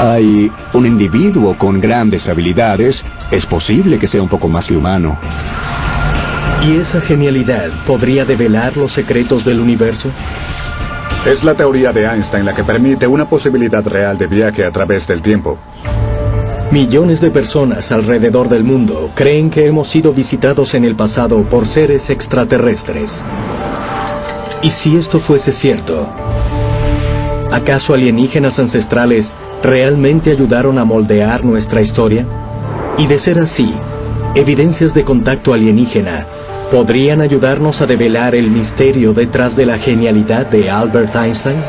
hay un individuo con grandes habilidades, es posible que sea un poco más que humano. ¿Y esa genialidad podría develar los secretos del universo? Es la teoría de Einstein la que permite una posibilidad real de viaje a través del tiempo. Millones de personas alrededor del mundo creen que hemos sido visitados en el pasado por seres extraterrestres. ¿Y si esto fuese cierto? ¿Acaso alienígenas ancestrales realmente ayudaron a moldear nuestra historia? Y de ser así, evidencias de contacto alienígena podrían ayudarnos a develar el misterio detrás de la genialidad de Albert Einstein.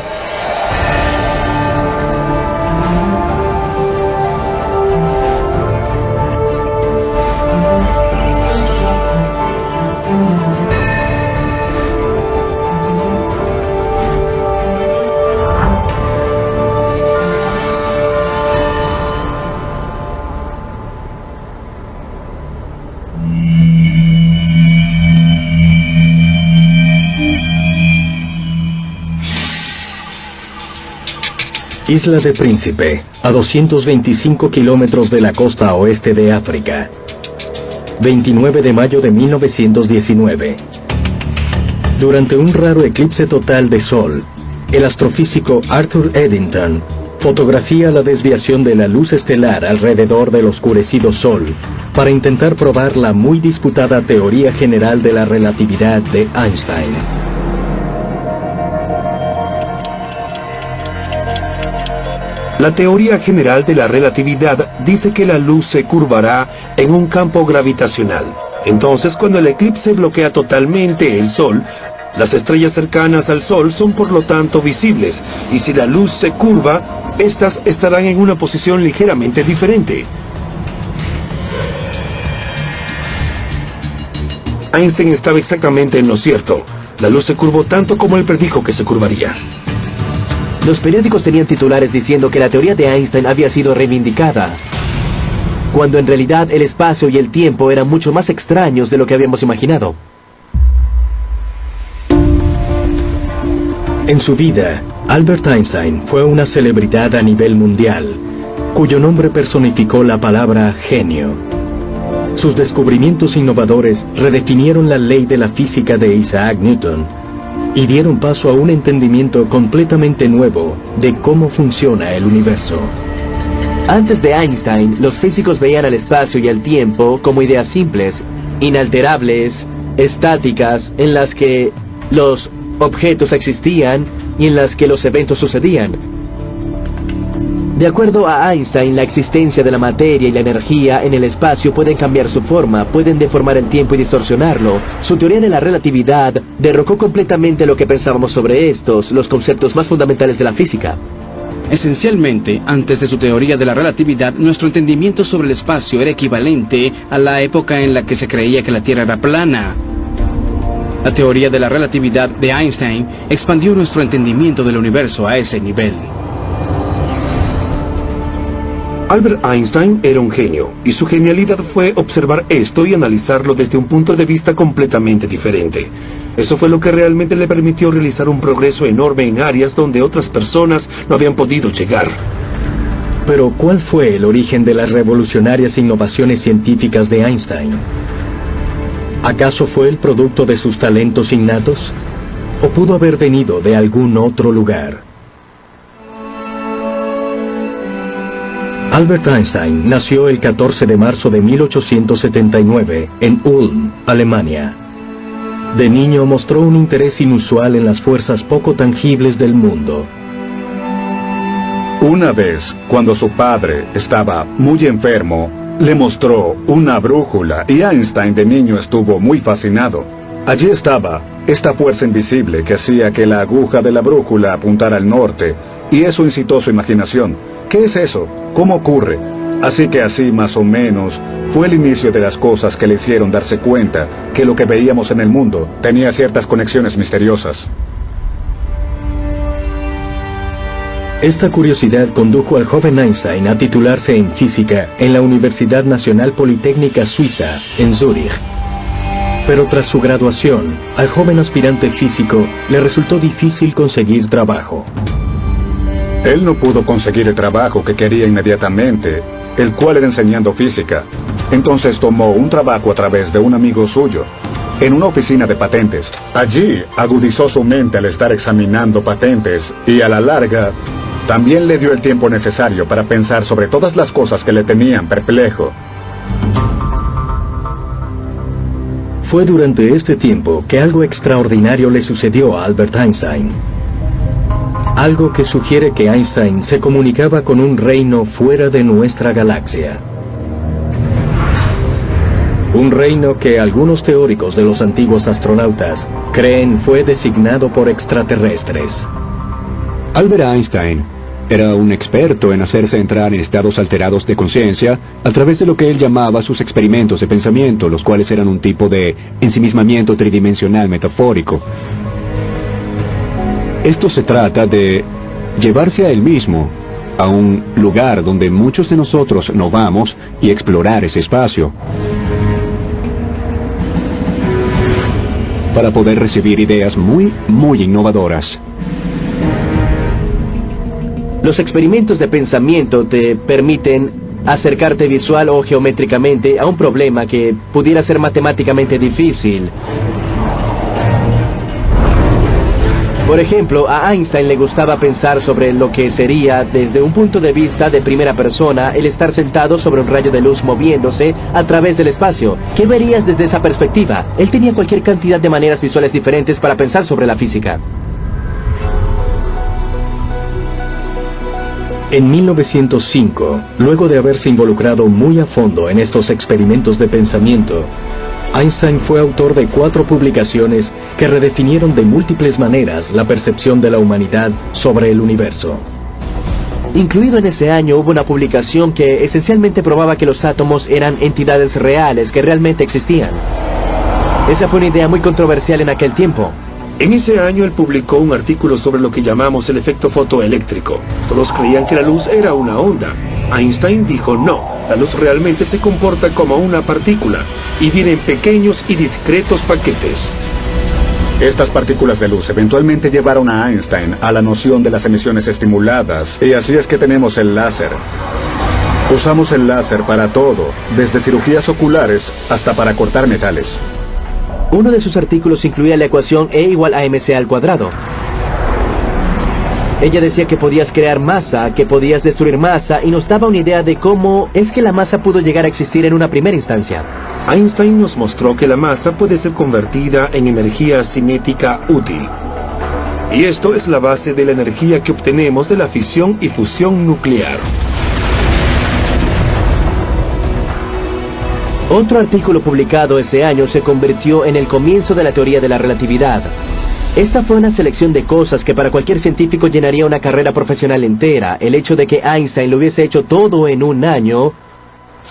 Isla de Príncipe, a 225 kilómetros de la costa oeste de África. 29 de mayo de 1919. Durante un raro eclipse total de sol, el astrofísico Arthur Eddington fotografía la desviación de la luz estelar alrededor del oscurecido sol para intentar probar la muy disputada teoría general de la relatividad de Einstein. La teoría general de la relatividad dice que la luz se curvará en un campo gravitacional. Entonces, cuando el eclipse bloquea totalmente el Sol, las estrellas cercanas al Sol son por lo tanto visibles, y si la luz se curva, estas estarán en una posición ligeramente diferente. Einstein estaba exactamente en lo cierto. La luz se curvó tanto como él predijo que se curvaría. Los periódicos tenían titulares diciendo que la teoría de Einstein había sido reivindicada, cuando en realidad el espacio y el tiempo eran mucho más extraños de lo que habíamos imaginado. En su vida, Albert Einstein fue una celebridad a nivel mundial, cuyo nombre personificó la palabra genio. Sus descubrimientos innovadores redefinieron la ley de la física de Isaac Newton y dieron paso a un entendimiento completamente nuevo de cómo funciona el universo. Antes de Einstein, los físicos veían al espacio y al tiempo como ideas simples, inalterables, estáticas, en las que los objetos existían y en las que los eventos sucedían. De acuerdo a Einstein, la existencia de la materia y la energía en el espacio pueden cambiar su forma, pueden deformar el tiempo y distorsionarlo. Su teoría de la relatividad derrocó completamente lo que pensábamos sobre estos, los conceptos más fundamentales de la física. Esencialmente, antes de su teoría de la relatividad, nuestro entendimiento sobre el espacio era equivalente a la época en la que se creía que la Tierra era plana. La teoría de la relatividad de Einstein expandió nuestro entendimiento del universo a ese nivel. Albert Einstein era un genio, y su genialidad fue observar esto y analizarlo desde un punto de vista completamente diferente. Eso fue lo que realmente le permitió realizar un progreso enorme en áreas donde otras personas no habían podido llegar. Pero, ¿cuál fue el origen de las revolucionarias innovaciones científicas de Einstein? ¿Acaso fue el producto de sus talentos innatos? ¿O pudo haber venido de algún otro lugar? Albert Einstein nació el 14 de marzo de 1879 en Ulm, Alemania. De niño mostró un interés inusual en las fuerzas poco tangibles del mundo. Una vez, cuando su padre estaba muy enfermo, le mostró una brújula y Einstein de niño estuvo muy fascinado. Allí estaba esta fuerza invisible que hacía que la aguja de la brújula apuntara al norte, y eso incitó su imaginación. ¿Qué es eso? ¿Cómo ocurre? Así que así más o menos fue el inicio de las cosas que le hicieron darse cuenta que lo que veíamos en el mundo tenía ciertas conexiones misteriosas. Esta curiosidad condujo al joven Einstein a titularse en física en la Universidad Nacional Politécnica Suiza, en Zúrich. Pero tras su graduación, al joven aspirante físico le resultó difícil conseguir trabajo. Él no pudo conseguir el trabajo que quería inmediatamente, el cual era enseñando física. Entonces tomó un trabajo a través de un amigo suyo, en una oficina de patentes. Allí agudizó su mente al estar examinando patentes y a la larga también le dio el tiempo necesario para pensar sobre todas las cosas que le tenían perplejo. Fue durante este tiempo que algo extraordinario le sucedió a Albert Einstein. Algo que sugiere que Einstein se comunicaba con un reino fuera de nuestra galaxia. Un reino que algunos teóricos de los antiguos astronautas creen fue designado por extraterrestres. Albert Einstein era un experto en hacerse entrar en estados alterados de conciencia a través de lo que él llamaba sus experimentos de pensamiento, los cuales eran un tipo de ensimismamiento tridimensional metafórico. Esto se trata de llevarse a él mismo a un lugar donde muchos de nosotros no vamos y explorar ese espacio, para poder recibir ideas muy innovadoras. Los experimentos de pensamiento te permiten acercarte visual o geométricamente a un problema que pudiera ser matemáticamente difícil. Por ejemplo, a Einstein le gustaba pensar sobre lo que sería, desde un punto de vista de primera persona, el estar sentado sobre un rayo de luz moviéndose a través del espacio. ¿Qué verías desde esa perspectiva? Él tenía cualquier cantidad de maneras visuales diferentes para pensar sobre la física. En 1905, luego de haberse involucrado muy a fondo en estos experimentos de pensamiento, Einstein fue autor de 4 publicaciones que redefinieron de múltiples maneras la percepción de la humanidad sobre el universo. Incluido en ese año hubo una publicación que esencialmente probaba que los átomos eran entidades reales que realmente existían. Esa fue una idea muy controversial en aquel tiempo. En ese año él publicó un artículo sobre lo que llamamos el efecto fotoeléctrico. Todos creían que la luz era una onda. Einstein dijo no, la luz realmente se comporta como una partícula y viene en pequeños y discretos paquetes. Estas partículas de luz eventualmente llevaron a Einstein a la noción de las emisiones estimuladas, y así es que tenemos el láser. Usamos el láser para todo, desde cirugías oculares hasta para cortar metales. Uno de sus artículos incluía la ecuación E igual a mc al cuadrado. Ella decía que podías crear masa, que podías destruir masa, y nos daba una idea de cómo es que la masa pudo llegar a existir en una primera instancia. Einstein nos mostró que la masa puede ser convertida en energía cinética útil. Y esto es la base de la energía que obtenemos de la fisión y fusión nuclear. Otro artículo publicado ese año se convirtió en el comienzo de la teoría de la relatividad. Esta fue una selección de cosas que para cualquier científico llenaría una carrera profesional entera. El hecho de que Einstein lo hubiese hecho todo en un año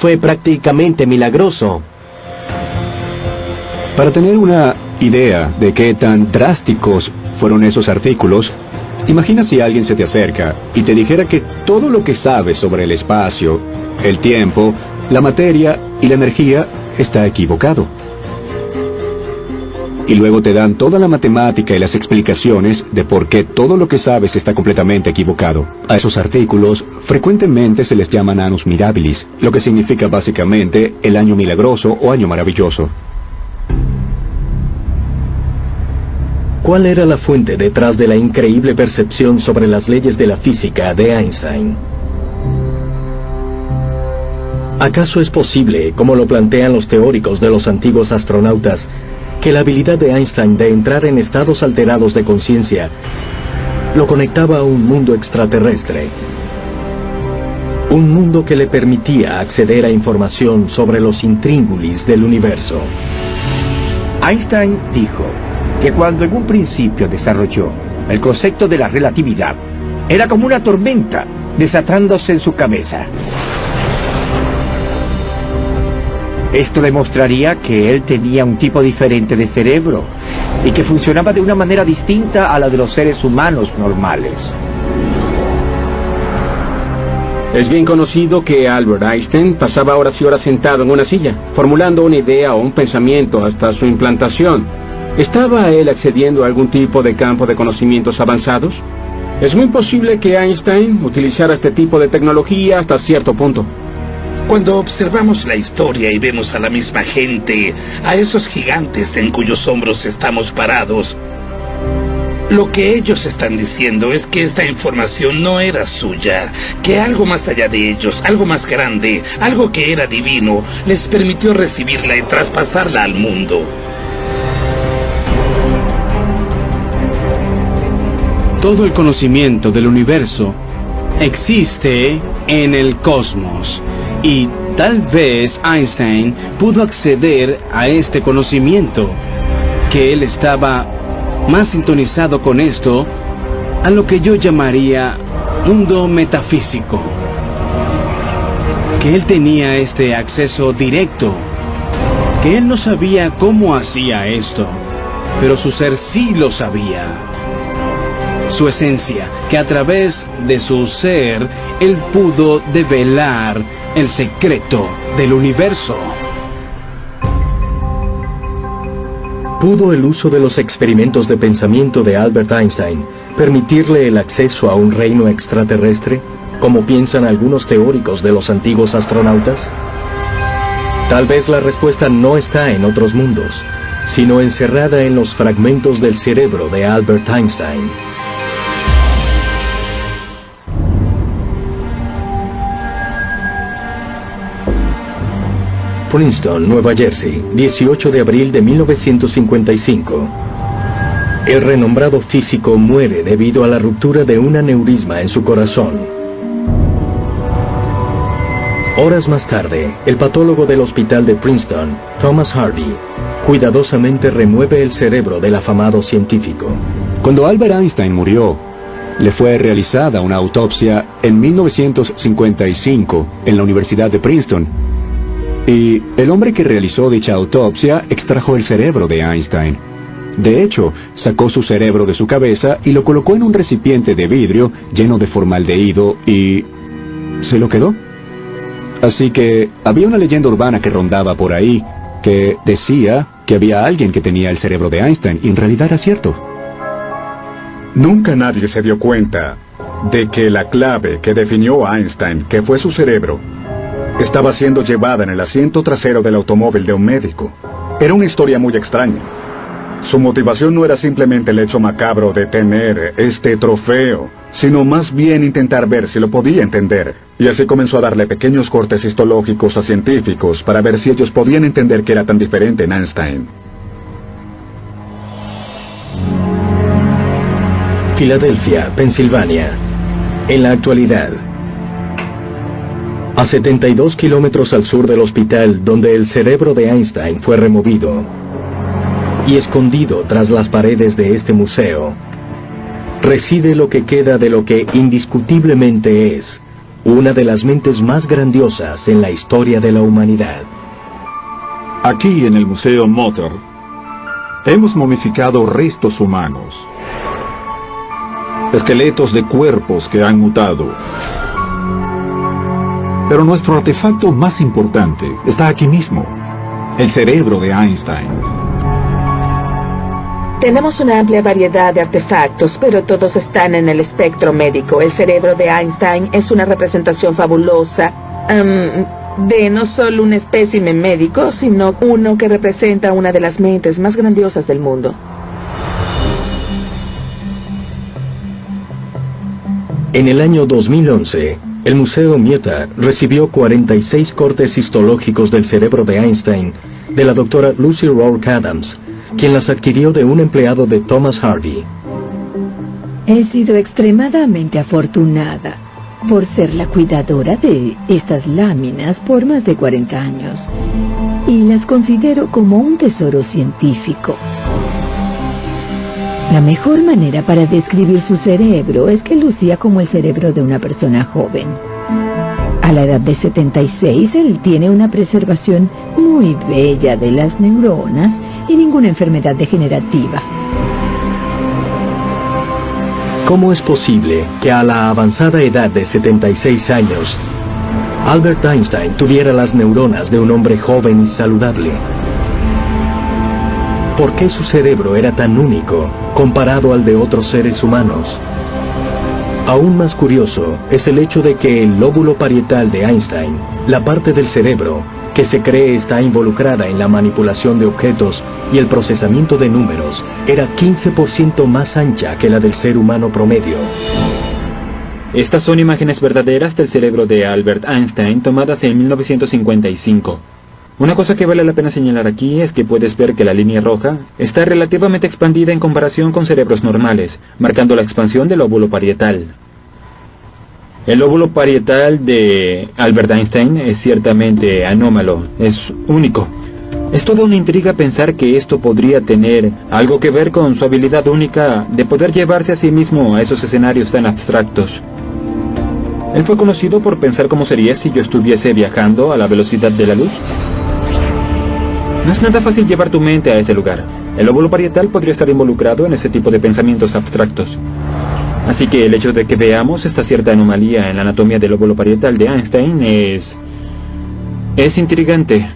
fue prácticamente milagroso. Para tener una idea de qué tan drásticos fueron esos artículos, imagina si alguien se te acerca y te dijera que todo lo que sabes sobre el espacio, el tiempo, la materia y la energía está equivocado. Y luego te dan toda la matemática y las explicaciones de por qué todo lo que sabes está completamente equivocado. A esos artículos frecuentemente se les llama annus mirabilis, lo que significa básicamente el año milagroso o año maravilloso. ¿Cuál era la fuente detrás de la increíble percepción sobre las leyes de la física de Einstein? ¿Acaso es posible, como lo plantean los teóricos de los antiguos astronautas, que la habilidad de Einstein de entrar en estados alterados de conciencia lo conectaba a un mundo extraterrestre? Un mundo que le permitía acceder a información sobre los intríngulis del universo. Einstein dijo que cuando en un principio desarrolló el concepto de la relatividad, era como una tormenta desatándose en su cabeza. Esto demostraría que él tenía un tipo diferente de cerebro y que funcionaba de una manera distinta a la de los seres humanos normales. Es bien conocido que Albert Einstein pasaba horas y horas sentado en una silla, formulando una idea o un pensamiento hasta su implantación. ¿Estaba él accediendo a algún tipo de campo de conocimientos avanzados? Es muy posible que Einstein utilizara este tipo de tecnología hasta cierto punto. Cuando observamos la historia y vemos a la misma gente, a esos gigantes en cuyos hombros estamos parados, lo que ellos están diciendo es que esta información no era suya, que algo más allá de ellos, algo más grande, algo que era divino, les permitió recibirla y traspasarla al mundo. Todo el conocimiento del universo existe en el cosmos. Y tal vez Einstein pudo acceder a este conocimiento, que él estaba más sintonizado con esto, a lo que yo llamaría mundo metafísico. Que él tenía este acceso directo, que él no sabía cómo hacía esto, pero su ser sí lo sabía. Su esencia, que a través de su ser, él pudo develar el secreto del universo. ¿Pudo el uso de los experimentos de pensamiento de Albert Einstein permitirle el acceso a un reino extraterrestre, como piensan algunos teóricos de los antiguos astronautas? Tal vez la respuesta no está en otros mundos, sino encerrada en los fragmentos del cerebro de Albert Einstein. Princeton, Nueva Jersey, 18 de abril de 1955. El renombrado físico muere debido a la ruptura de un aneurisma en su corazón. Horas más tarde, el patólogo del hospital de Princeton, Thomas Hardy, cuidadosamente remueve el cerebro del afamado científico. Cuando Albert Einstein murió, le fue realizada una autopsia en 1955 en la Universidad de Princeton. Y el hombre que realizó dicha autopsia extrajo el cerebro de Einstein. De hecho, sacó su cerebro de su cabeza y lo colocó en un recipiente de vidrio lleno de formaldehído y se lo quedó. Así que había una leyenda urbana que rondaba por ahí, que decía que había alguien que tenía el cerebro de Einstein, y en realidad era cierto. Nunca nadie se dio cuenta de que la clave que definió a Einstein, que fue su cerebro, estaba siendo llevada en el asiento trasero del automóvil de un médico. Era una historia muy extraña. Su motivación no era simplemente el hecho macabro de tener este trofeo, sino más bien intentar ver si lo podía entender. Y así comenzó a darle pequeños cortes histológicos a científicos para ver si ellos podían entender qué era tan diferente en Einstein. Filadelfia, Pensilvania. En la actualidad, a 72 kilómetros al sur del hospital donde el cerebro de Einstein fue removido, y escondido tras las paredes de este museo, reside lo que queda de lo que indiscutiblemente es una de las mentes más grandiosas en la historia de la humanidad. Aquí en el Museo Motor hemos momificado restos humanos, esqueletos de cuerpos que han mutado. Pero nuestro artefacto más importante está aquí mismo, el cerebro de Einstein. Tenemos una amplia variedad de artefactos, pero todos están en el espectro médico. El cerebro de Einstein es una representación fabulosa de no solo un espécimen médico, sino uno que representa una de las mentes más grandiosas del mundo. En el año 2011, el Museo Mieta recibió 46 cortes histológicos del cerebro de Einstein de la doctora Lucy Rourke Adams, quien las adquirió de un empleado de Thomas Hardy. He sido extremadamente afortunada por ser la cuidadora de estas láminas por más de 40 años, y las considero como un tesoro científico. La mejor manera para describir su cerebro es que lucía como el cerebro de una persona joven. A la edad de 76, él tiene una preservación muy bella de las neuronas y ninguna enfermedad degenerativa. ¿Cómo es posible que a la avanzada edad de 76 años, Albert Einstein tuviera las neuronas de un hombre joven y saludable? ¿Por qué su cerebro era tan único comparado al de otros seres humanos? Aún más curioso es el hecho de que el lóbulo parietal de Einstein, la parte del cerebro que se cree está involucrada en la manipulación de objetos y el procesamiento de números, era 15% más ancha que la del ser humano promedio. Estas son imágenes verdaderas del cerebro de Albert Einstein tomadas en 1955. Una cosa que vale la pena señalar aquí es que puedes ver que la línea roja está relativamente expandida en comparación con cerebros normales, marcando la expansión del lóbulo parietal. El lóbulo parietal de Albert Einstein es ciertamente anómalo, es único. Es toda una intriga pensar que esto podría tener algo que ver con su habilidad única de poder llevarse a sí mismo a esos escenarios tan abstractos. Él fue conocido por pensar cómo sería si yo estuviese viajando a la velocidad de la luz. No es nada fácil llevar tu mente a ese lugar. El lóbulo parietal podría estar involucrado en ese tipo de pensamientos abstractos. Así que el hecho de que veamos esta cierta anomalía en la anatomía del lóbulo parietal de Einstein es intrigante.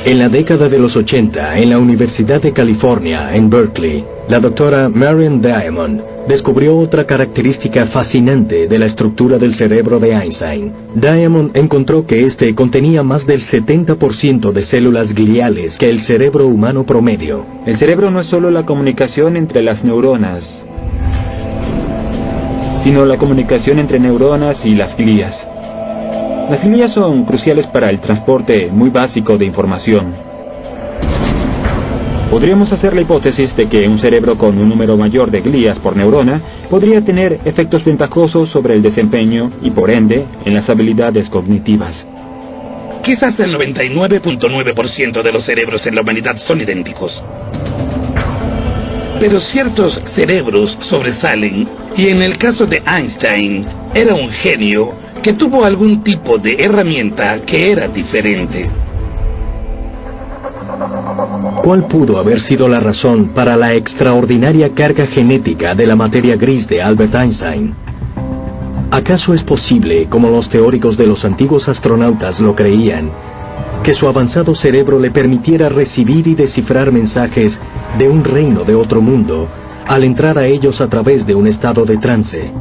En la década de los 80, en la Universidad de California, en Berkeley, la doctora Marion Diamond descubrió otra característica fascinante de la estructura del cerebro de Einstein. Diamond encontró que este contenía más del 70% de células gliales que el cerebro humano promedio. El cerebro no es solo la comunicación entre las neuronas, sino la comunicación entre neuronas y las glías. Las glías son cruciales para el transporte muy básico de información. Podríamos hacer la hipótesis de que un cerebro con un número mayor de glías por neurona podría tener efectos ventajosos sobre el desempeño y, por ende, en las habilidades cognitivas. Quizás el 99.9% de los cerebros en la humanidad son idénticos. Pero ciertos cerebros sobresalen, y en el caso de Einstein, era un genio que tuvo algún tipo de herramienta que era diferente. ¿Cuál pudo haber sido la razón para la extraordinaria carga genética de la materia gris de Albert Einstein? ¿Acaso es posible, como los teóricos de los antiguos astronautas lo creían, que su avanzado cerebro le permitiera recibir y descifrar mensajes de un reino de otro mundo al entrar a ellos a través de un estado de trance?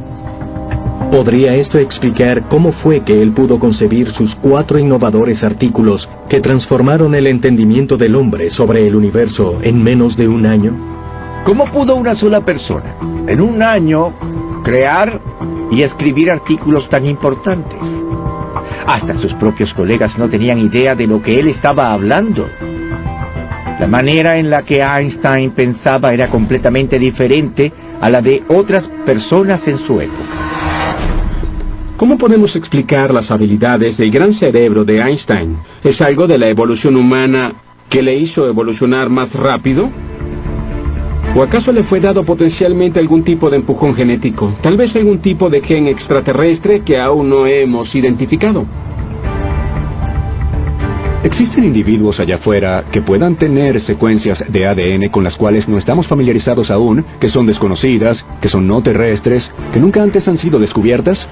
¿Podría esto explicar cómo fue que él pudo concebir sus 4 innovadores artículos que transformaron el entendimiento del hombre sobre el universo en menos de un año? ¿Cómo pudo una sola persona, en un año, crear y escribir artículos tan importantes? Hasta sus propios colegas no tenían idea de lo que él estaba hablando. La manera en la que Einstein pensaba era completamente diferente a la de otras personas en su época. ¿Cómo podemos explicar las habilidades del gran cerebro de Einstein? ¿Es algo de la evolución humana que le hizo evolucionar más rápido? ¿O acaso le fue dado potencialmente algún tipo de empujón genético? Tal vez algún tipo de gen extraterrestre que aún no hemos identificado. ¿Existen individuos allá afuera que puedan tener secuencias de ADN con las cuales no estamos familiarizados aún, que son desconocidas, que son no terrestres, que nunca antes han sido descubiertas?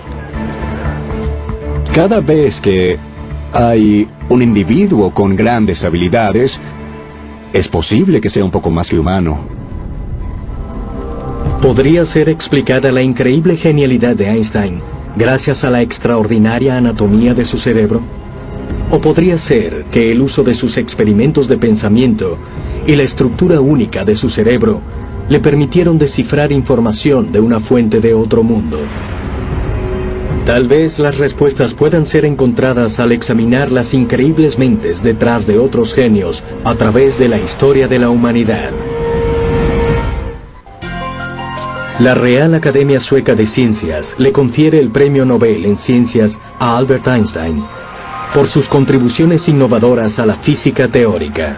Cada vez que hay un individuo con grandes habilidades, es posible que sea un poco más que humano. ¿Podría ser explicada la increíble genialidad de Einstein gracias a la extraordinaria anatomía de su cerebro? ¿O podría ser que el uso de sus experimentos de pensamiento y la estructura única de su cerebro le permitieron descifrar información de una fuente de otro mundo? Tal vez las respuestas puedan ser encontradas al examinar las increíbles mentes detrás de otros genios a través de la historia de la humanidad. La Real Academia Sueca de Ciencias le confiere el Premio Nobel en Ciencias a Albert Einstein por sus contribuciones innovadoras a la física teórica.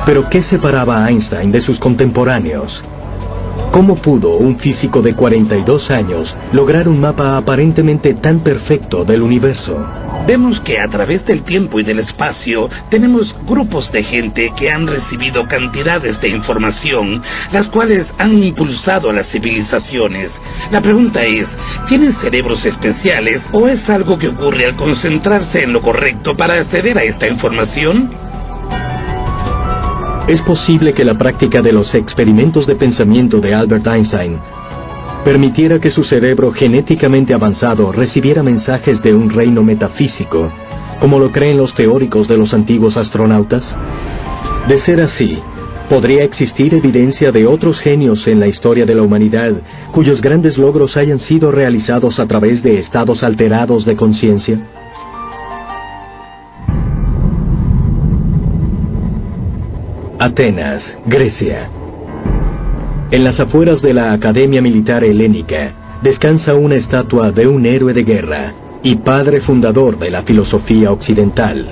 ¿Pero qué separaba a Einstein de sus contemporáneos? ¿Cómo pudo un físico de 42 años lograr un mapa aparentemente tan perfecto del universo? Vemos que a través del tiempo y del espacio tenemos grupos de gente que han recibido cantidades de información, las cuales han impulsado a las civilizaciones. La pregunta es, ¿tienen cerebros especiales o es algo que ocurre al concentrarse en lo correcto para acceder a esta información? Es posible que la práctica de los experimentos de pensamiento de Albert Einstein permitiera que su cerebro genéticamente avanzado recibiera mensajes de un reino metafísico, como lo creen los teóricos de los antiguos astronautas. De ser así, ¿podría existir evidencia de otros genios en la historia de la humanidad cuyos grandes logros hayan sido realizados a través de estados alterados de conciencia? Atenas, Grecia. En las afueras de la Academia Militar Helénica descansa una estatua de un héroe de guerra y padre fundador de la filosofía occidental,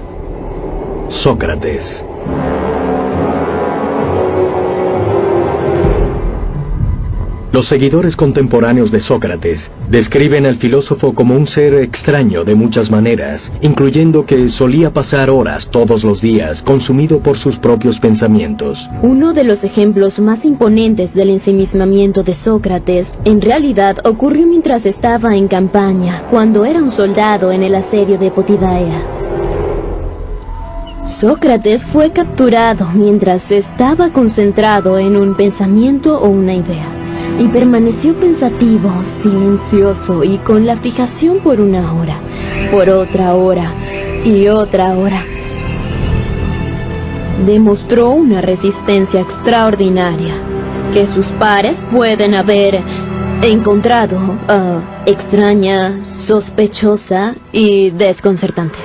Sócrates. Los seguidores contemporáneos de Sócrates describen al filósofo como un ser extraño de muchas maneras, incluyendo que solía pasar horas todos los días consumido por sus propios pensamientos. Uno de los ejemplos más imponentes del ensimismamiento de Sócrates en realidad ocurrió mientras estaba en campaña, cuando era un soldado en el asedio de Potidaea. Sócrates fue capturado mientras estaba concentrado en un pensamiento o una idea, y permaneció pensativo, silencioso y con la fijación por una hora, por otra hora y otra hora. Demostró una resistencia extraordinaria que sus pares pueden haber encontrado extraña, sospechosa y desconcertante.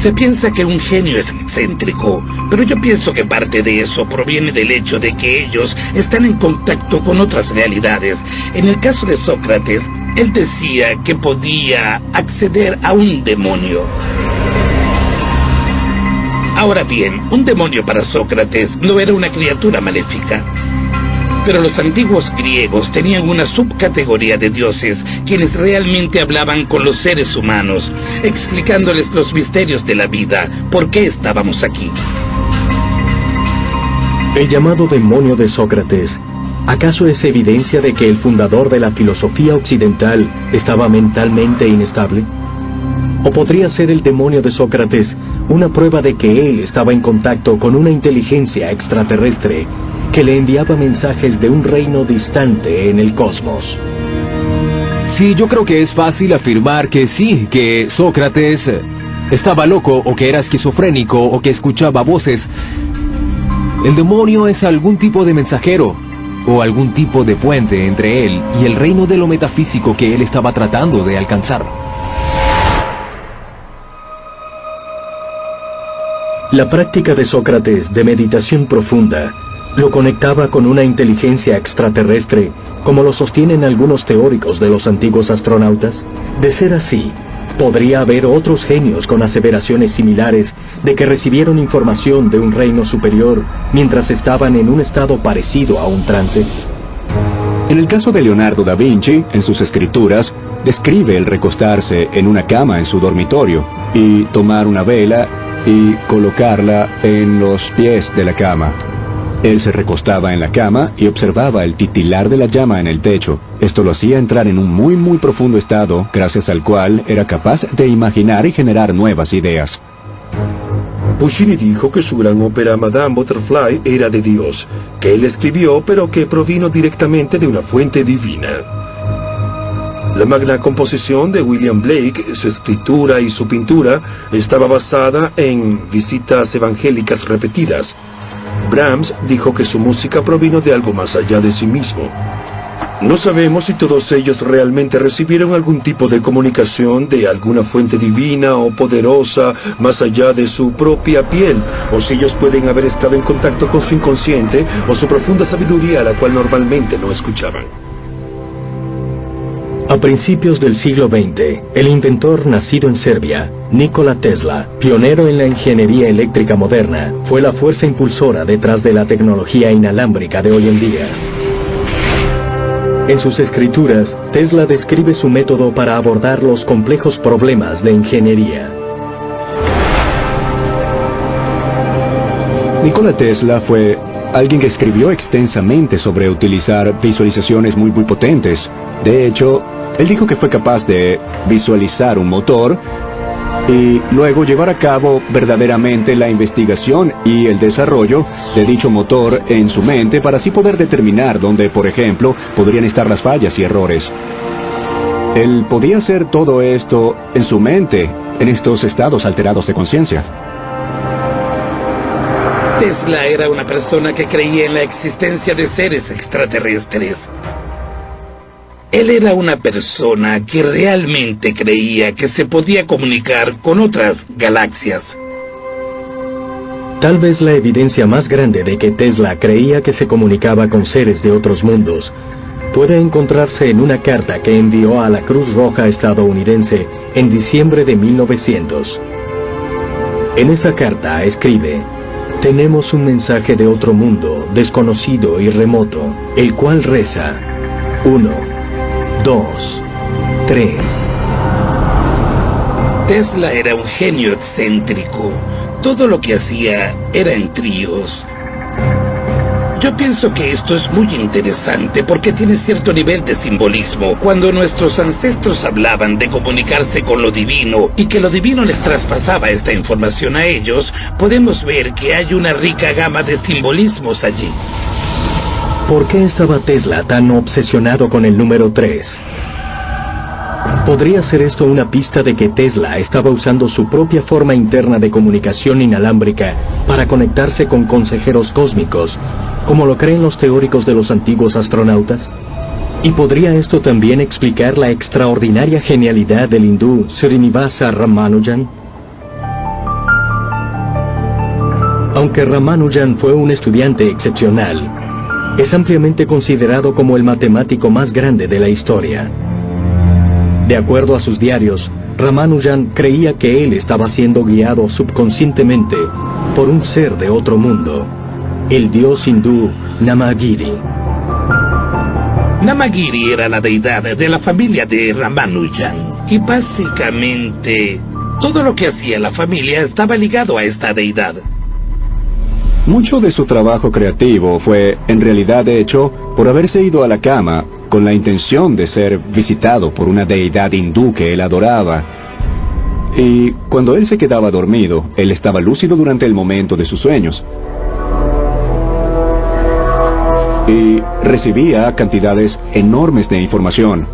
Se piensa que un genio es excéntrico, pero yo pienso que parte de eso proviene del hecho de que ellos están en contacto con otras realidades. En el caso de Sócrates, él decía que podía acceder a un demonio. Ahora bien, un demonio para Sócrates no era una criatura maléfica. Pero los antiguos griegos tenían una subcategoría de dioses, quienes realmente hablaban con los seres humanos, explicándoles los misterios de la vida, por qué estábamos aquí. El llamado demonio de Sócrates, ¿acaso es evidencia de que el fundador de la filosofía occidental estaba mentalmente inestable? ¿O podría ser el demonio de Sócrates una prueba de que él estaba en contacto con una inteligencia extraterrestre que le enviaba mensajes de un reino distante en el cosmos? Sí, yo creo que es fácil afirmar que sí, que Sócrates estaba loco, o que era esquizofrénico, o que escuchaba voces. El demonio es algún tipo de mensajero, o algún tipo de puente entre él y el reino de lo metafísico que él estaba tratando de alcanzar. La práctica de Sócrates de meditación profunda lo conectaba con una inteligencia extraterrestre, como lo sostienen algunos teóricos de los antiguos astronautas. De ser así, ¿podría haber otros genios con aseveraciones similares de que recibieron información de un reino superior mientras estaban en un estado parecido a un trance? En el caso de Leonardo da Vinci, en sus escrituras, describe el recostarse en una cama en su dormitorio y tomar una vela y colocarla en los pies de la cama. Él se recostaba en la cama y observaba el titilar de la llama en el techo. Esto lo hacía entrar en un muy profundo estado, gracias al cual era capaz de imaginar y generar nuevas ideas. Puccini dijo que su gran ópera Madame Butterfly era de Dios, que él escribió pero que provino directamente de una fuente divina. La magna composición de William Blake, su escritura y su pintura, estaba basada en visitas evangélicas repetidas. Brahms dijo que su música provino de algo más allá de sí mismo. No sabemos si todos ellos realmente recibieron algún tipo de comunicación de alguna fuente divina o poderosa más allá de su propia piel, o si ellos pueden haber estado en contacto con su inconsciente o su profunda sabiduría a la cual normalmente no escuchaban. A principios del siglo XX, el inventor nacido en Serbia, Nikola Tesla, pionero en la ingeniería eléctrica moderna, fue la fuerza impulsora detrás de la tecnología inalámbrica de hoy en día. En sus escrituras, Tesla describe su método para abordar los complejos problemas de ingeniería. Nikola Tesla fue alguien que escribió extensamente sobre utilizar visualizaciones muy potentes. De hecho, él dijo que fue capaz de visualizar un motor y luego llevar a cabo verdaderamente la investigación y el desarrollo de dicho motor en su mente para así poder determinar dónde, por ejemplo, podrían estar las fallas y errores. Él podía hacer todo esto en su mente, en estos estados alterados de conciencia. Tesla era una persona que creía en la existencia de seres extraterrestres. Él era una persona que realmente creía que se podía comunicar con otras galaxias. Tal vez la evidencia más grande de que Tesla creía que se comunicaba con seres de otros mundos puede encontrarse en una carta que envió a la Cruz Roja estadounidense en diciembre de 1900. En esa carta escribe: «Tenemos un mensaje de otro mundo, desconocido y remoto, el cual reza: 1, 2, 3. Tesla era un genio excéntrico. Todo lo que hacía era en tríos. Yo pienso que esto es muy interesante porque tiene cierto nivel de simbolismo. Cuando nuestros ancestros hablaban de comunicarse con lo divino y que lo divino les traspasaba esta información a ellos, podemos ver que hay una rica gama de simbolismos allí. ¿Por qué estaba Tesla tan obsesionado con el número 3? ¿Podría ser esto una pista de que Tesla estaba usando su propia forma interna de comunicación inalámbrica para conectarse con consejeros cósmicos, como lo creen los teóricos de los antiguos astronautas? ¿Y podría esto también explicar la extraordinaria genialidad del hindú Srinivasa Ramanujan? Aunque Ramanujan fue un estudiante excepcional, es ampliamente considerado como el matemático más grande de la historia. De acuerdo a sus diarios, Ramanujan creía que él estaba siendo guiado subconscientemente por un ser de otro mundo, el dios hindú Namagiri. Namagiri era la deidad de la familia de Ramanujan, y básicamente todo lo que hacía la familia estaba ligado a esta deidad. Mucho de su trabajo creativo fue, en realidad, hecho por haberse ido a la cama con la intención de ser visitado por una deidad hindú que él adoraba. Y cuando él se quedaba dormido, él estaba lúcido durante el momento de sus sueños. Y recibía cantidades enormes de información.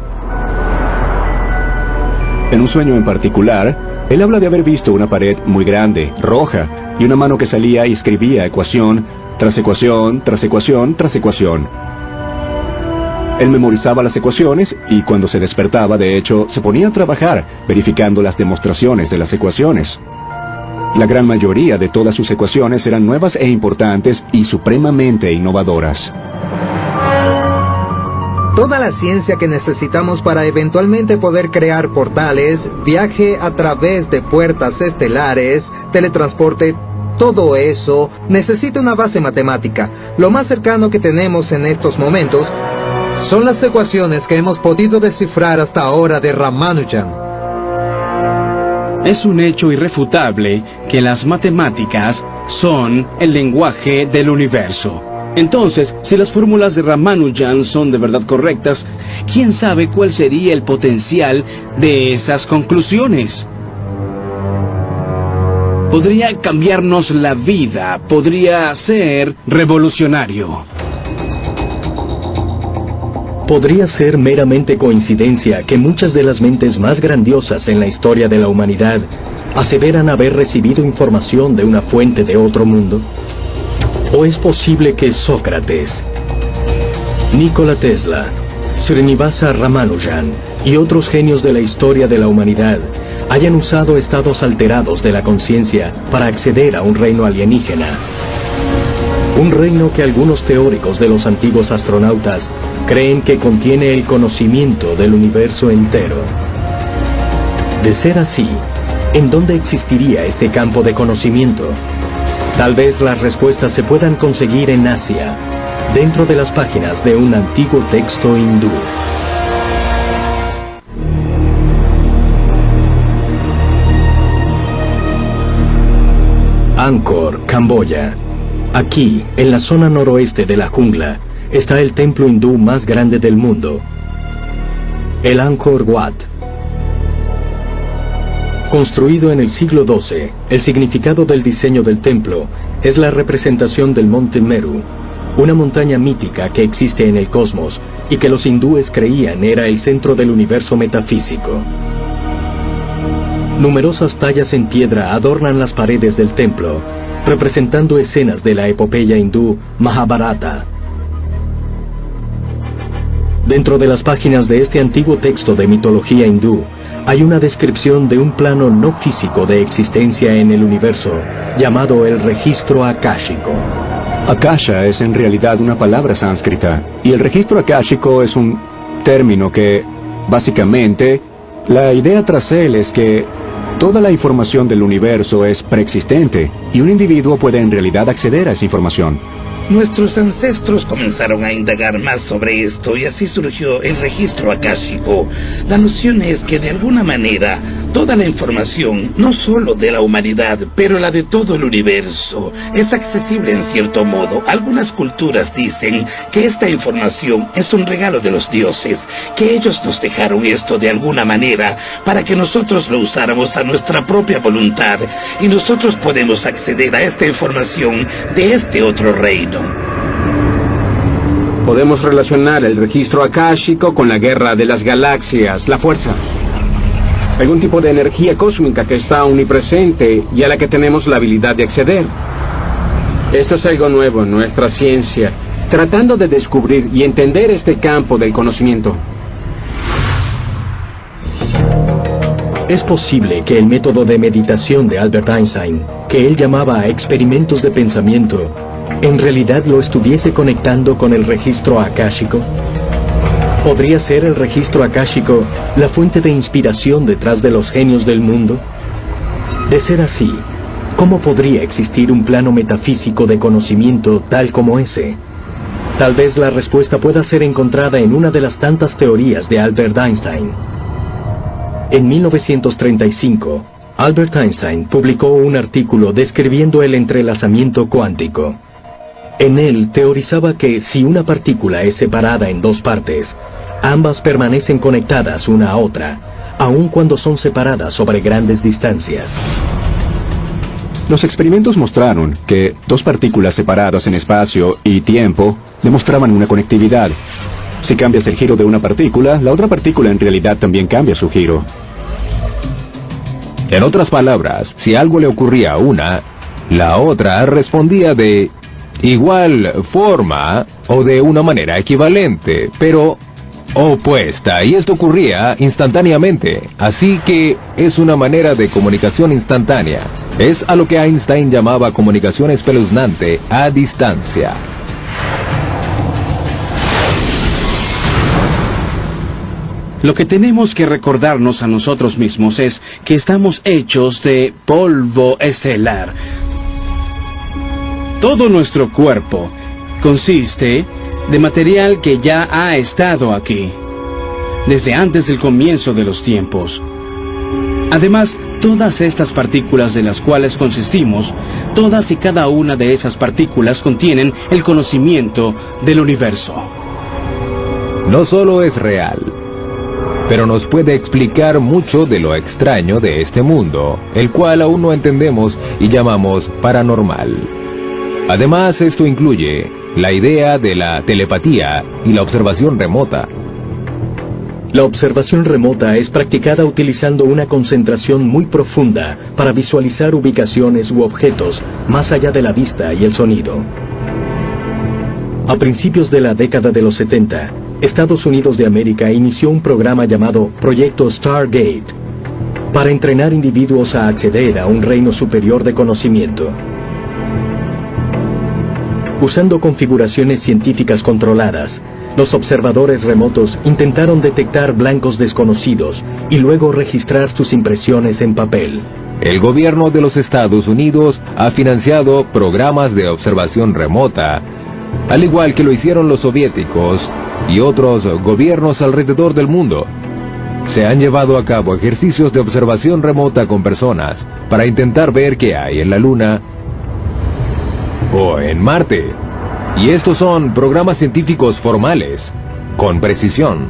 En un sueño en particular, él habla de haber visto una pared muy grande, roja, y una mano que salía y escribía ecuación tras ecuación, tras ecuación, tras ecuación. Él memorizaba las ecuaciones y cuando se despertaba, de hecho, se ponía a trabajar verificando las demostraciones de las ecuaciones. La gran mayoría de todas sus ecuaciones eran nuevas e importantes y supremamente innovadoras. Toda la ciencia que necesitamos para eventualmente poder crear portales, viaje a través de puertas estelares, teletransporte, todo eso necesita una base matemática. Lo más cercano que tenemos en estos momentos son las ecuaciones que hemos podido descifrar hasta ahora de Ramanujan. Es un hecho irrefutable que las matemáticas son el lenguaje del universo. Entonces, si las fórmulas de Ramanujan son de verdad correctas, ¿quién sabe cuál sería el potencial de esas conclusiones? Podría cambiarnos la vida, podría ser revolucionario. Podría ser meramente coincidencia que muchas de las mentes más grandiosas en la historia de la humanidad aseveran haber recibido información de una fuente de otro mundo. ¿O es posible que Sócrates, Nikola Tesla, Srinivasa Ramanujan y otros genios de la historia de la humanidad hayan usado estados alterados de la conciencia para acceder a un reino alienígena? Un reino que algunos teóricos de los antiguos astronautas creen que contiene el conocimiento del universo entero. De ser así, ¿en dónde existiría este campo de conocimiento? Tal vez las respuestas se puedan conseguir en Asia, dentro de las páginas de un antiguo texto hindú. Angkor, Camboya. Aquí, en la zona noroeste de la jungla, está el templo hindú más grande del mundo, el Angkor Wat. Construido en el siglo XII, el significado del diseño del templo es la representación del monte Meru, una montaña mítica que existe en el cosmos y que los hindúes creían era el centro del universo metafísico. Numerosas tallas en piedra adornan las paredes del templo, representando escenas de la epopeya hindú Mahabharata. Dentro de las páginas de este antiguo texto de mitología hindú, hay una descripción de un plano no físico de existencia en el universo, llamado el registro akáshico. Akasha es en realidad una palabra sánscrita, y el registro akáshico es un término que, básicamente, la idea tras él es que toda la información del universo es preexistente, y un individuo puede en realidad acceder a esa información. Nuestros ancestros comenzaron a indagar más sobre esto y así surgió el registro akáshico. La noción es que de alguna manera toda la información, no solo de la humanidad, pero la de todo el universo, es accesible en cierto modo. Algunas culturas dicen que esta información es un regalo de los dioses, que ellos nos dejaron esto de alguna manera para que nosotros lo usáramos a nuestra propia voluntad y nosotros podemos acceder a esta información de este otro reino. Podemos relacionar el registro akáshico con la guerra de las galaxias, la fuerza. Algún tipo de energía cósmica que está omnipresente y a la que tenemos la habilidad de acceder. Esto es algo nuevo en nuestra ciencia, tratando de descubrir y entender este campo del conocimiento. Es posible que el método de meditación de Albert Einstein, que él llamaba experimentos de pensamiento, en realidad lo estuviese conectando con el registro akáshico. ¿Podría ser el registro akáshico la fuente de inspiración detrás de los genios del mundo? De ser así, ¿cómo podría existir un plano metafísico de conocimiento tal como ese? Tal vez la respuesta pueda ser encontrada en una de las tantas teorías de Albert Einstein. En 1935, Albert Einstein publicó un artículo describiendo el entrelazamiento cuántico. En él teorizaba que si una partícula es separada en dos partes, ambas permanecen conectadas una a otra, aun cuando son separadas sobre grandes distancias. Los experimentos mostraron que dos partículas separadas en espacio y tiempo demostraban una conectividad. Si cambias el giro de una partícula, la otra partícula en realidad también cambia su giro. En otras palabras, si algo le ocurría a una, la otra respondía de igual forma o de una manera equivalente, pero opuesta, y esto ocurría instantáneamente. Así que es una manera de comunicación instantánea. Es a lo que Einstein llamaba comunicación espeluznante a distancia. Lo que tenemos que recordarnos a nosotros mismos es que estamos hechos de polvo estelar. Todo nuestro cuerpo consiste de material que ya ha estado aquí, desde antes del comienzo de los tiempos. Además, todas estas partículas de las cuales consistimos, todas y cada una de esas partículas contienen el conocimiento del universo. No solo es real, pero nos puede explicar mucho de lo extraño de este mundo, el cual aún no entendemos y llamamos paranormal. Además, esto incluye la idea de la telepatía y la observación remota. La observación remota es practicada utilizando una concentración muy profunda para visualizar ubicaciones u objetos más allá de la vista y el sonido. A principios de la década de los 70, Estados Unidos de América inició un programa llamado Proyecto Stargate para entrenar individuos a acceder a un reino superior de conocimiento. Usando configuraciones científicas controladas, los observadores remotos intentaron detectar blancos desconocidos y luego registrar sus impresiones en papel. El gobierno de los Estados Unidos ha financiado programas de observación remota, al igual que lo hicieron los soviéticos y otros gobiernos alrededor del mundo. Se han llevado a cabo ejercicios de observación remota con personas para intentar ver qué hay en la Luna o en Marte. Y estos son programas científicos formales, con precisión.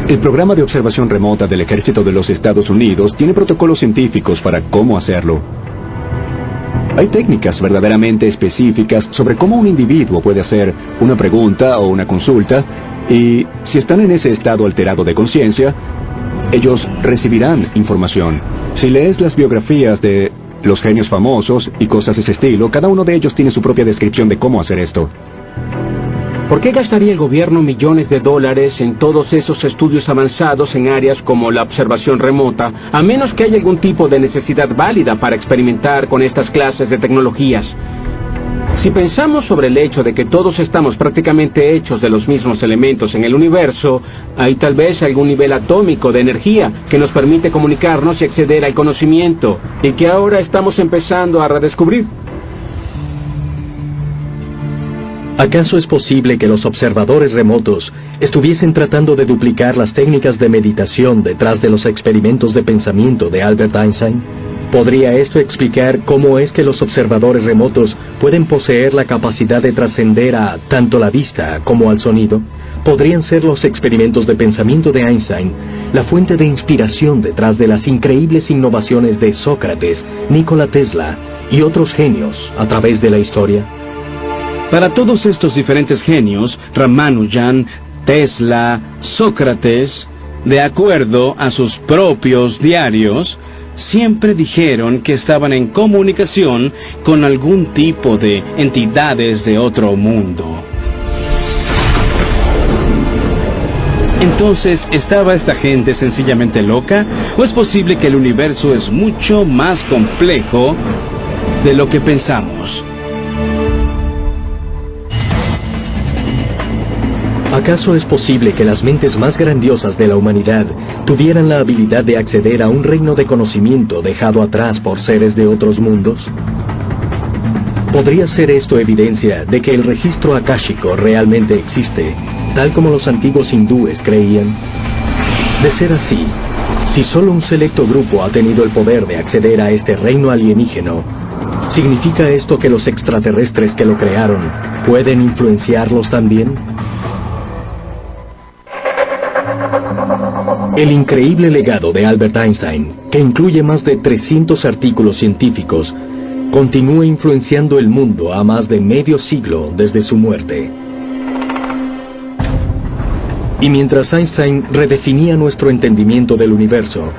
El programa de observación remota del Ejército de los Estados Unidos tiene protocolos científicos para cómo hacerlo. Hay técnicas verdaderamente específicas sobre cómo un individuo puede hacer una pregunta o una consulta, y si están en ese estado alterado de conciencia, ellos recibirán información. Si lees las biografías de los genios famosos y cosas de ese estilo, cada uno de ellos tiene su propia descripción de cómo hacer esto. ¿Por qué gastaría el gobierno millones de dólares en todos esos estudios avanzados en áreas como la observación remota, a menos que haya algún tipo de necesidad válida para experimentar con estas clases de tecnologías? Si pensamos sobre el hecho de que todos estamos prácticamente hechos de los mismos elementos en el universo, hay tal vez algún nivel atómico de energía que nos permite comunicarnos y acceder al conocimiento, y que ahora estamos empezando a redescubrir. ¿Acaso es posible que los observadores remotos estuviesen tratando de duplicar las técnicas de meditación detrás de los experimentos de pensamiento de Albert Einstein? ¿Podría esto explicar cómo es que los observadores remotos pueden poseer la capacidad de trascender a tanto la vista como al sonido? ¿Podrían ser los experimentos de pensamiento de Einstein la fuente de inspiración detrás de las increíbles innovaciones de Sócrates, Nikola Tesla y otros genios a través de la historia? Para todos estos diferentes genios, Ramanujan, Tesla, Sócrates, de acuerdo a sus propios diarios, siempre dijeron que estaban en comunicación con algún tipo de entidades de otro mundo. Entonces, ¿estaba esta gente sencillamente loca? ¿O es posible que el universo es mucho más complejo de lo que pensamos? ¿Acaso es posible que las mentes más grandiosas de la humanidad tuvieran la habilidad de acceder a un reino de conocimiento dejado atrás por seres de otros mundos? ¿Podría ser esto evidencia de que el registro akáshico realmente existe, tal como los antiguos hindúes creían? De ser así, si solo un selecto grupo ha tenido el poder de acceder a este reino alienígeno, ¿significa esto que los extraterrestres que lo crearon pueden influenciarlos también? El increíble legado de Albert Einstein, que incluye más de 300 artículos científicos, continúa influenciando el mundo a más de medio siglo desde su muerte. Y mientras Einstein redefinía nuestro entendimiento del universo,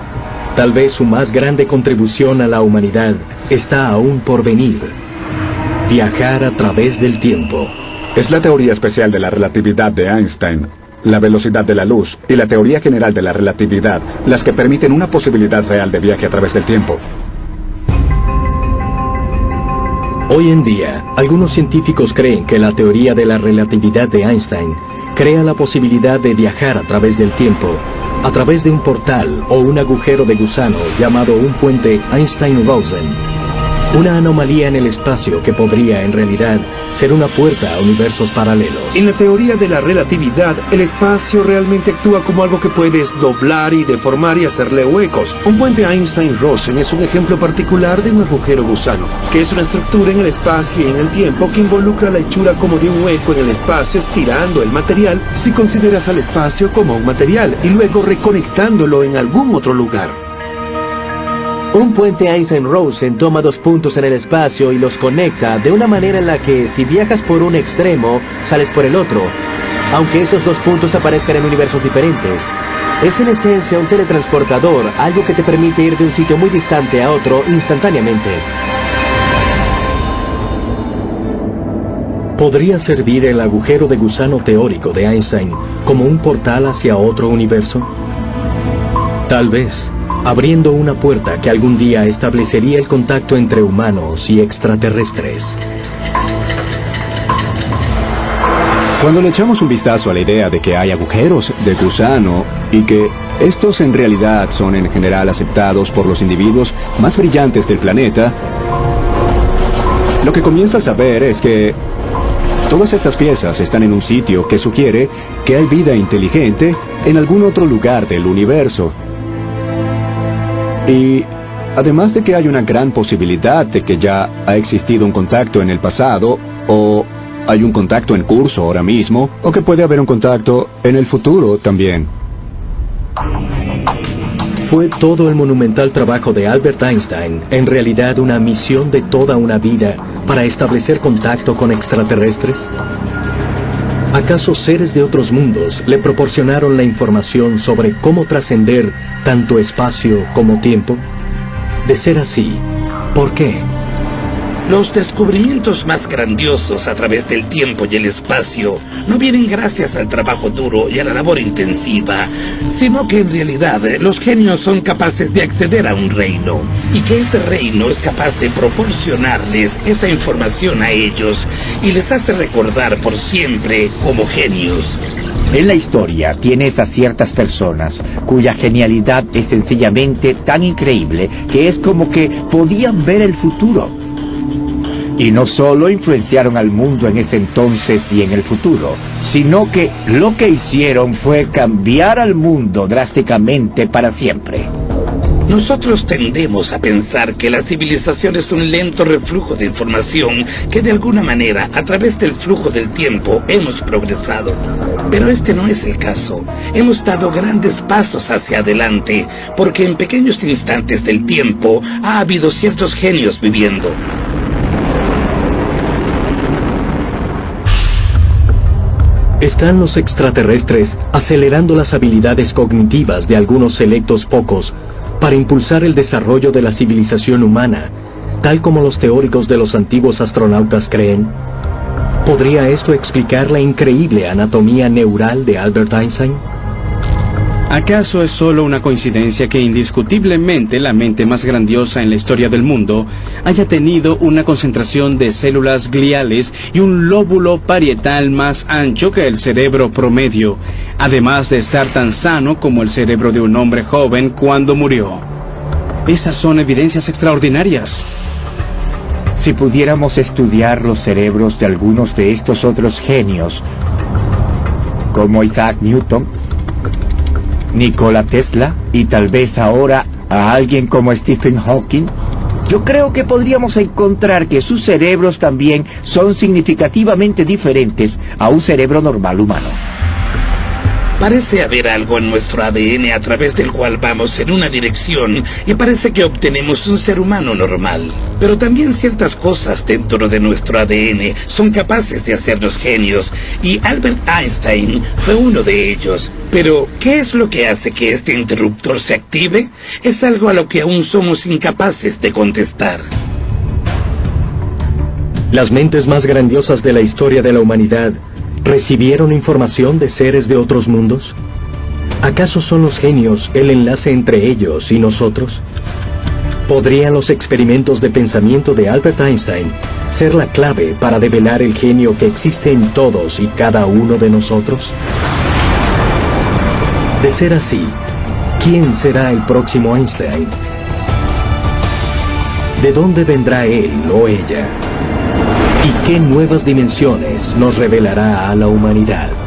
tal vez su más grande contribución a la humanidad está aún por venir: viajar a través del tiempo. Es la teoría especial de la relatividad de Einstein, la velocidad de la luz y la teoría general de la relatividad las que permiten una posibilidad real de viaje a través del tiempo. Hoy en día, algunos científicos creen que la teoría de la relatividad de Einstein crea la posibilidad de viajar a través del tiempo, a través de un portal o un agujero de gusano llamado un puente Einstein-Rosen. Una anomalía en el espacio que podría, en realidad, ser una puerta a universos paralelos. En la teoría de la relatividad, el espacio realmente actúa como algo que puedes doblar y deformar y hacerle huecos. Un puente Einstein-Rosen es un ejemplo particular de un agujero gusano, que es una estructura en el espacio y en el tiempo que involucra la hechura como de un hueco en el espacio, estirando el material si consideras al espacio como un material y luego reconectándolo en algún otro lugar. Un puente Einstein-Rosen toma dos puntos en el espacio y los conecta de una manera en la que si viajas por un extremo, sales por el otro, aunque esos dos puntos aparezcan en universos diferentes. Es en esencia un teletransportador, algo que te permite ir de un sitio muy distante a otro instantáneamente. ¿Podría servir el agujero de gusano teórico de Einstein como un portal hacia otro universo? Tal vez, abriendo una puerta que algún día establecería el contacto entre humanos y extraterrestres. Cuando le echamos un vistazo a la idea de que hay agujeros de gusano y que estos en realidad son en general aceptados por los individuos más brillantes del planeta, lo que comienzas a ver es que todas estas piezas están en un sitio que sugiere que hay vida inteligente en algún otro lugar del universo. Y además de que hay una gran posibilidad de que ya ha existido un contacto en el pasado, o hay un contacto en curso ahora mismo, o que puede haber un contacto en el futuro también. ¿Fue todo el monumental trabajo de Albert Einstein en realidad una misión de toda una vida para establecer contacto con extraterrestres? ¿Acaso seres de otros mundos le proporcionaron la información sobre cómo trascender tanto espacio como tiempo? De ser así, ¿por qué? Los descubrimientos más grandiosos a través del tiempo y el espacio no vienen gracias al trabajo duro y a la labor intensiva, sino que en realidad los genios son capaces de acceder a un reino, y que ese reino es capaz de proporcionarles esa información a ellos y les hace recordar por siempre como genios. En la historia tienes a ciertas personas cuya genialidad es sencillamente tan increíble que es como que podían ver el futuro. Y no solo influenciaron al mundo en ese entonces y en el futuro, sino que lo que hicieron fue cambiar al mundo drásticamente para siempre. Nosotros tendemos a pensar que la civilización es un lento reflujo de información que de alguna manera, a través del flujo del tiempo, hemos progresado. Pero este no es el caso. Hemos dado grandes pasos hacia adelante, porque en pequeños instantes del tiempo ha habido ciertos genios viviendo. ¿Están los extraterrestres acelerando las habilidades cognitivas de algunos selectos pocos para impulsar el desarrollo de la civilización humana, tal como los teóricos de los antiguos astronautas creen? ¿Podría esto explicar la increíble anatomía neural de Albert Einstein? ¿Acaso es solo una coincidencia que indiscutiblemente la mente más grandiosa en la historia del mundo haya tenido una concentración de células gliales y un lóbulo parietal más ancho que el cerebro promedio, además de estar tan sano como el cerebro de un hombre joven cuando murió? Esas son evidencias extraordinarias. Si pudiéramos estudiar los cerebros de algunos de estos otros genios, como Isaac Newton, Nikola Tesla y tal vez ahora a alguien como Stephen Hawking, yo creo que podríamos encontrar que sus cerebros también son significativamente diferentes a un cerebro normal humano. Parece haber algo en nuestro ADN a través del cual vamos en una dirección y parece que obtenemos un ser humano normal. Pero también ciertas cosas dentro de nuestro ADN son capaces de hacernos genios, y Albert Einstein fue uno de ellos. Pero, ¿qué es lo que hace que este interruptor se active? Es algo a lo que aún somos incapaces de contestar. Las mentes más grandiosas de la historia de la humanidad ¿recibieron información de seres de otros mundos? ¿Acaso son los genios el enlace entre ellos y nosotros? ¿Podrían los experimentos de pensamiento de Albert Einstein ser la clave para develar el genio que existe en todos y cada uno de nosotros? De ser así, ¿quién será el próximo Einstein? ¿De dónde vendrá él o ella? ¿Y qué nuevas dimensiones nos revelará a la humanidad?